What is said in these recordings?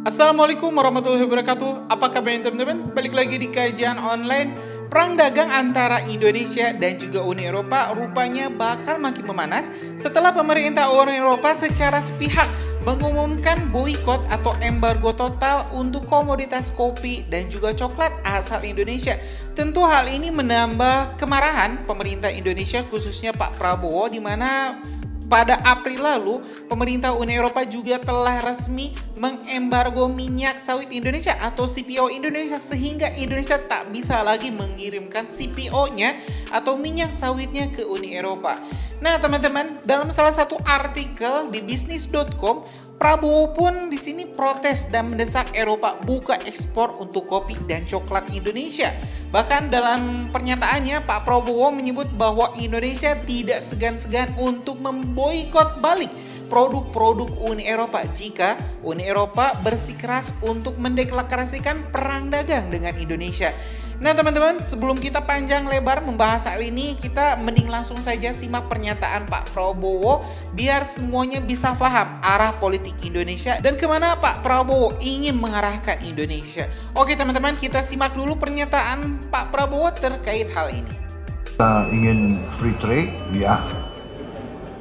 Assalamualaikum warahmatullahi wabarakatuh. Apa kabarnya teman-teman? Balik lagi di kajian online. Perang dagang antara Indonesia dan juga Uni Eropa rupanya bakal makin memanas setelah pemerintah Uni Eropa secara sepihak mengumumkan boikot atau embargo total untuk komoditas kopi dan juga coklat asal Indonesia. Tentu hal ini menambah kemarahan pemerintah Indonesia, khususnya Pak Prabowo, di mana pada April lalu, pemerintah Uni Eropa juga telah resmi mengembargo minyak sawit Indonesia atau CPO Indonesia, sehingga Indonesia tak bisa lagi mengirimkan CPO-nya atau minyak sawitnya ke Uni Eropa. Nah, teman-teman, dalam salah satu artikel di bisnis.com, Prabowo pun di sini protes dan mendesak Eropa buka ekspor untuk kopi dan coklat Indonesia. Bahkan dalam pernyataannya, Pak Prabowo menyebut bahwa Indonesia tidak segan-segan untuk memboikot balik produk-produk Uni Eropa jika Uni Eropa bersikeras untuk mendeklarasikan perang dagang dengan Indonesia. Nah teman-teman, sebelum kita panjang lebar membahas hal ini, kita mending langsung saja simak pernyataan Pak Prabowo biar semuanya bisa paham arah politik Indonesia dan kemana Pak Prabowo ingin mengarahkan Indonesia. Oke teman-teman, kita simak dulu pernyataan Pak Prabowo terkait hal ini. Kita ingin free trade, ya.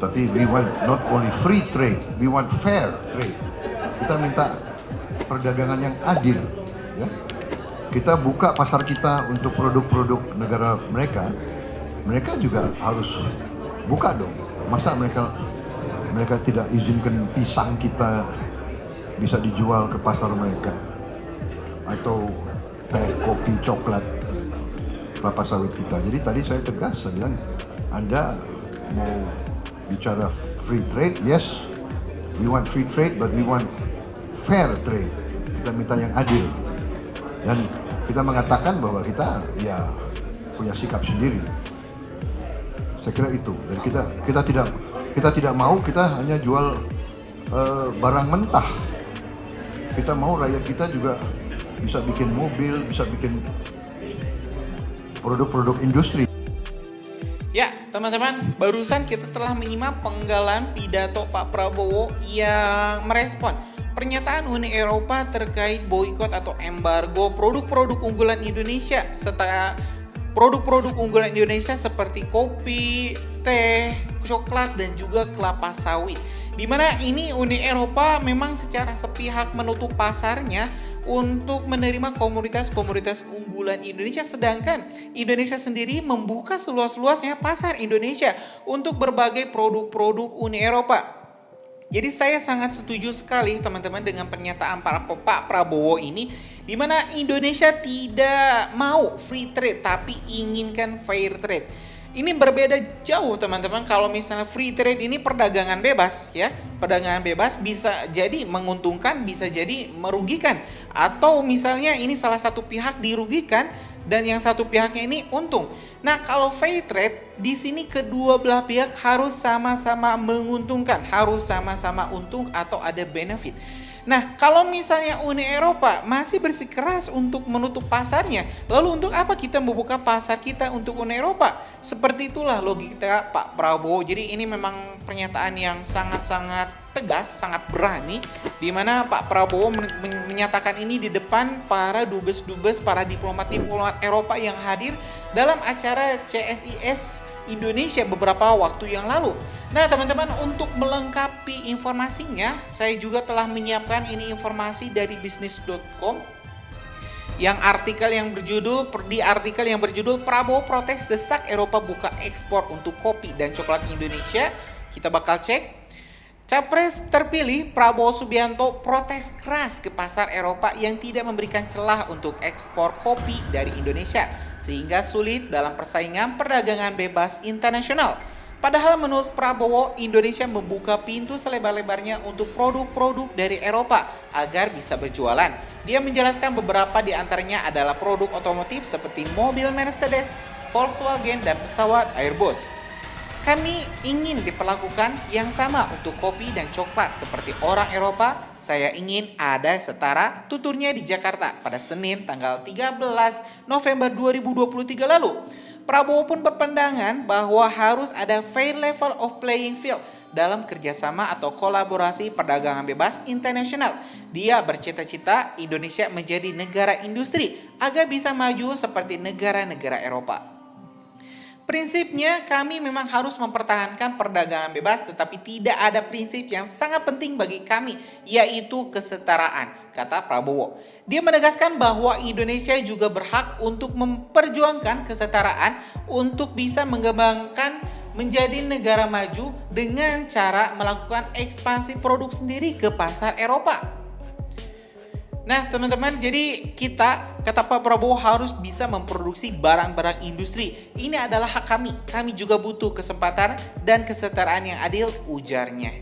Tapi we want not only free trade, we want fair trade. Kita minta perdagangan yang adil, ya. Kita buka pasar kita untuk produk-produk negara mereka, mereka juga harus buka dong. Masa mereka tidak izinkan pisang kita bisa dijual ke pasar mereka, atau teh, kopi, coklat, kelapa sawit kita. Jadi tadi saya tegas, saya bilang, Anda mau bicara free trade, yes, we want free trade, but we want fair trade. Kita minta yang adil. Dan kita mengatakan bahwa kita ya punya sikap sendiri. Saya kira itu. Dan kita tidak mau kita hanya jual barang mentah. Kita mau rakyat kita juga bisa bikin mobil, bisa bikin produk-produk industri. Ya, teman-teman, barusan kita telah menyimak penggalan pidato Pak Prabowo yang merespon pernyataan Uni Eropa terkait boikot atau embargo produk-produk unggulan Indonesia serta produk-produk unggulan Indonesia seperti kopi, teh, coklat, dan juga kelapa sawit. Di mana ini Uni Eropa memang secara sepihak menutup pasarnya untuk menerima komoditas-komoditas unggulan Indonesia, sedangkan Indonesia sendiri membuka seluas-luasnya pasar Indonesia untuk berbagai produk-produk Uni Eropa. Jadi saya sangat setuju sekali teman-teman dengan pernyataan Pak Prabowo ini, di mana Indonesia tidak mau free trade tapi inginkan fair trade. Ini berbeda jauh teman-teman. Kalau misalnya free trade ini perdagangan bebas, ya, perdagangan bebas bisa jadi menguntungkan, bisa jadi merugikan, atau misalnya ini salah satu pihak dirugikan dan yang satu pihaknya ini untung. Nah, kalau fair trade di sini kedua belah pihak harus sama-sama menguntungkan, harus sama-sama untung atau ada benefit. Nah, kalau misalnya Uni Eropa masih bersikeras untuk menutup pasarnya, lalu untuk apa kita membuka pasar kita untuk Uni Eropa? Seperti itulah logika Pak Prabowo. Jadi ini memang pernyataan yang sangat-sangat tegas, sangat berani, di mana Pak Prabowo menyatakan ini di depan para dubes-dubes, para diplomat-diplomat Eropa yang hadir dalam acara CSIS Indonesia beberapa waktu yang lalu. Nah teman-teman, untuk melengkapi informasinya, saya juga telah menyiapkan ini informasi dari bisnis.com yang artikel yang berjudul Prabowo protes desak Eropa buka ekspor untuk kopi dan coklat Indonesia. Kita bakal cek. Capres terpilih Prabowo Subianto protes keras ke pasar Eropa yang tidak memberikan celah untuk ekspor kopi dari Indonesia, sehingga sulit dalam persaingan perdagangan bebas internasional. Padahal menurut Prabowo, Indonesia membuka pintu selebar-lebarnya untuk produk-produk dari Eropa agar bisa berjualan. Dia menjelaskan beberapa di antaranya adalah produk otomotif seperti mobil Mercedes, Volkswagen, dan pesawat Airbus. Kami ingin diperlakukan yang sama untuk kopi dan coklat seperti orang Eropa. Saya ingin ada setara, tuturnya di Jakarta pada Senin tanggal 13 November 2023 lalu. Prabowo pun berpandangan bahwa harus ada fair level of playing field dalam kerjasama atau kolaborasi perdagangan bebas internasional. Dia bercita-cita Indonesia menjadi negara industri agar bisa maju seperti negara-negara Eropa. Prinsipnya kami memang harus mempertahankan perdagangan bebas, tetapi tidak ada prinsip yang sangat penting bagi kami, yaitu kesetaraan, kata Prabowo. Dia menegaskan bahwa Indonesia juga berhak untuk memperjuangkan kesetaraan untuk bisa mengembangkan menjadi negara maju dengan cara melakukan ekspansi produk sendiri ke pasar Eropa. Nah teman-teman, jadi kita, kata Pak Prabowo, harus bisa memproduksi barang-barang industri. Ini adalah hak kami. Kami juga butuh kesempatan dan kesetaraan yang adil, ujarnya.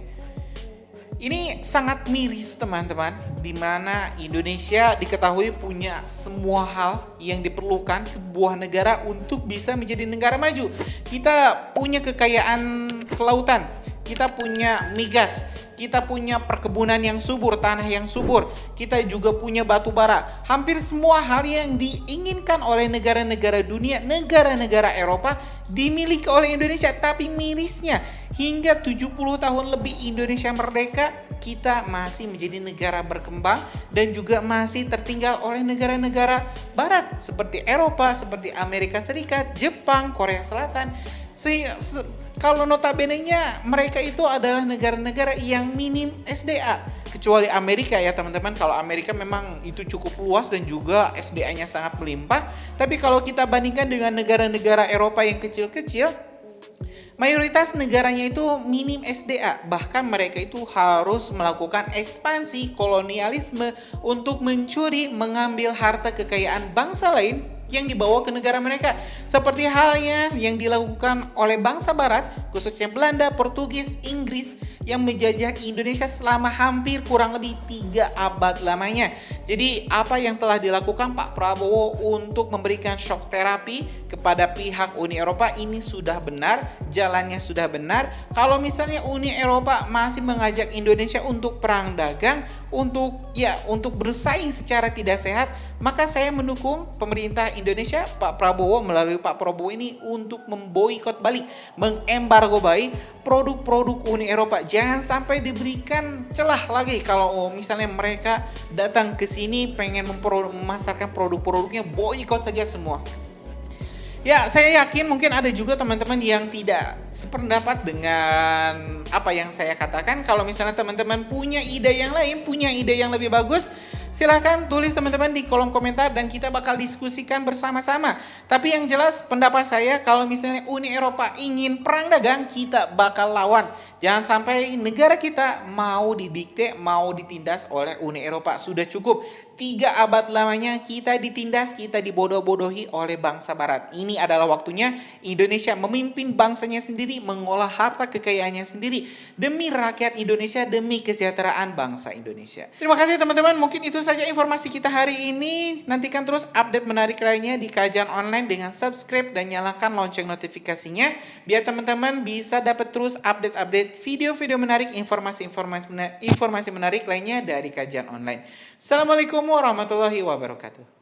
Ini sangat miris teman-teman, di mana Indonesia diketahui punya semua hal yang diperlukan sebuah negara untuk bisa menjadi negara maju. Kita punya kekayaan kelautan, kita punya migas, kita punya perkebunan yang subur, tanah yang subur, kita juga punya batu bara. Hampir semua hal yang diinginkan oleh negara-negara dunia, negara-negara Eropa dimiliki oleh Indonesia. Tapi mirisnya, hingga 70 tahun lebih Indonesia merdeka, kita masih menjadi negara berkembang dan juga masih tertinggal oleh negara-negara barat seperti Eropa, seperti Amerika Serikat, Jepang, Korea Selatan. Kalau notabene-nya mereka itu adalah negara-negara yang minim SDA, kecuali Amerika ya teman-teman. Kalau Amerika memang itu cukup luas dan juga SDA-nya sangat melimpah. Tapi kalau kita bandingkan dengan negara-negara Eropa yang kecil-kecil, mayoritas negaranya itu minim SDA. Bahkan mereka itu harus melakukan ekspansi kolonialisme untuk mencuri, mengambil harta kekayaan bangsa lain yang dibawa ke negara mereka. Seperti halnya yang dilakukan oleh bangsa barat, khususnya Belanda, Portugis, Inggris, yang menjajah Indonesia selama hampir kurang lebih 3 abad lamanya. Jadi apa yang telah dilakukan Pak Prabowo untuk memberikan shock terapi kepada pihak Uni Eropa ini sudah benar, jalannya sudah benar. Kalau misalnya Uni Eropa masih mengajak Indonesia untuk perang dagang, untuk bersaing secara tidak sehat, maka saya mendukung pemerintah Indonesia, Pak Prabowo, melalui Pak Prabowo ini untuk memboikot balik, mengembargo balik produk-produk Uni Eropa. Jangan sampai diberikan celah lagi kalau misalnya mereka datang ke sini pengen memasarkan produk-produknya, boikot saja semua. Ya, saya yakin mungkin ada juga teman-teman yang tidak sependapat dengan apa yang saya katakan. Kalau misalnya teman-teman punya ide yang lain, punya ide yang lebih bagus, silahkan tulis teman-teman di kolom komentar dan kita bakal diskusikan bersama-sama. Tapi yang jelas pendapat saya, kalau misalnya Uni Eropa ingin perang dagang, kita bakal lawan. Jangan sampai negara kita mau didikte, mau ditindas oleh Uni Eropa. Sudah cukup 3 abad lamanya kita ditindas, kita dibodoh-bodohi oleh bangsa barat. Ini adalah waktunya Indonesia memimpin bangsanya sendiri, mengolah harta kekayaannya sendiri demi rakyat Indonesia, demi kesejahteraan bangsa Indonesia. Terima kasih teman-teman, mungkin itu saja informasi kita hari ini. Nantikan terus update menarik lainnya di Kajian Online dengan subscribe dan nyalakan lonceng notifikasinya biar teman-teman bisa dapat terus update-update video-video menarik, informasi menarik lainnya dari Kajian Online. Assalamualaikum warahmatullahi wabarakatuh.